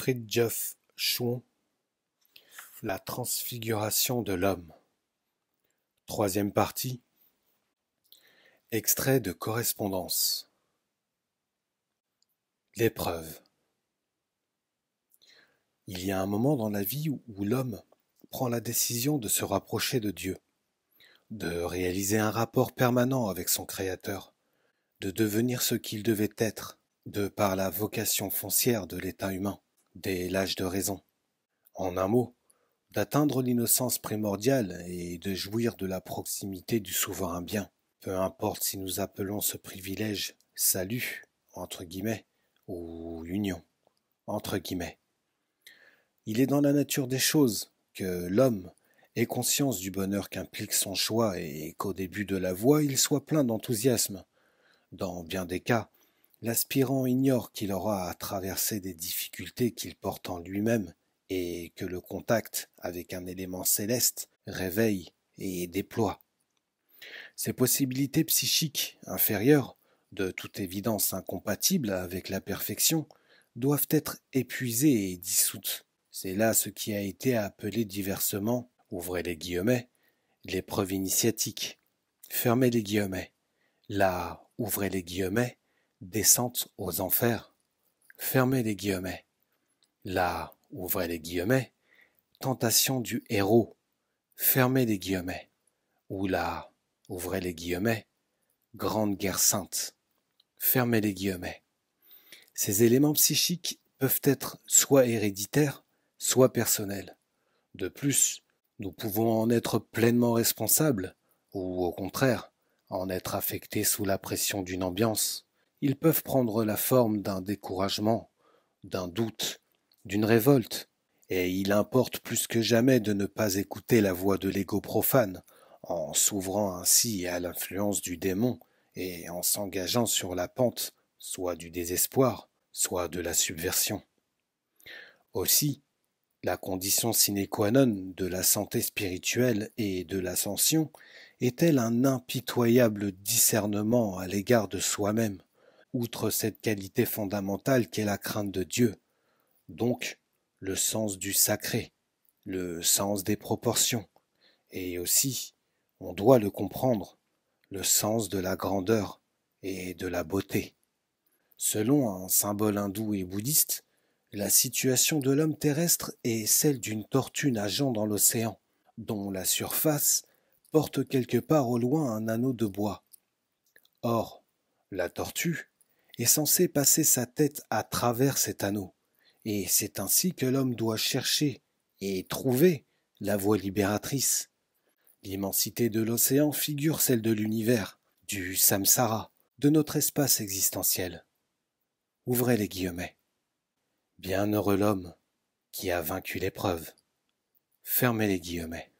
Fridtjof Schuon, La transfiguration de l'homme. Troisième partie. Extrait de correspondance. L'épreuve. Il y a un moment dans la vie où l'homme prend la décision de se rapprocher de Dieu, de réaliser un rapport permanent avec son Créateur, de devenir ce qu'il devait être, de par la vocation foncière de l'état humain, dès l'âge de raison. En un mot, d'atteindre l'innocence primordiale et de jouir de la proximité du souverain bien, peu importe si nous appelons ce privilège « salut » entre guillemets ou « union » entre guillemets. Il est dans la nature des choses que l'homme ait conscience du bonheur qu'implique son choix et qu'au début de la voie il soit plein d'enthousiasme. Dans bien des cas, l'aspirant ignore qu'il aura à traverser des difficultés qu'il porte en lui-même et que le contact avec un élément céleste réveille et déploie. Ces possibilités psychiques inférieures, de toute évidence incompatibles avec la perfection, doivent être épuisées et dissoutes. C'est là ce qui a été appelé diversement, ouvrez les guillemets, l'épreuve initiatique, fermez les guillemets, la, ouvrez les guillemets, descente aux enfers, fermez les guillemets, la, ouvrez les guillemets, tentation du héros, fermez les guillemets, ou la, ouvrez les guillemets, grande guerre sainte, fermez les guillemets. Ces éléments psychiques peuvent être soit héréditaires, soit personnels. De plus, nous pouvons en être pleinement responsables, ou au contraire, en être affectés sous la pression d'une ambiance. Ils peuvent prendre la forme d'un découragement, d'un doute, d'une révolte, et il importe plus que jamais de ne pas écouter la voix de l'ego profane, en s'ouvrant ainsi à l'influence du démon et en s'engageant sur la pente, soit du désespoir, soit de la subversion. Aussi, la condition sine qua non de la santé spirituelle et de l'ascension est-elle un impitoyable discernement à l'égard de soi-même, outre cette qualité fondamentale qu'est la crainte de Dieu, donc le sens du sacré, le sens des proportions, et aussi, on doit le comprendre, le sens de la grandeur et de la beauté. Selon un symbole hindou et bouddhiste, la situation de l'homme terrestre est celle d'une tortue nageant dans l'océan, dont la surface porte quelque part au loin un anneau de bois. Or, la tortue est censée passer sa tête à travers cet anneau, et c'est ainsi que l'homme doit chercher et trouver la voie libératrice. L'immensité de l'océan figure celle de l'univers, du samsara, de notre espace existentiel. Ouvrez les guillemets. Bienheureux l'homme qui a vaincu l'épreuve. Fermez les guillemets.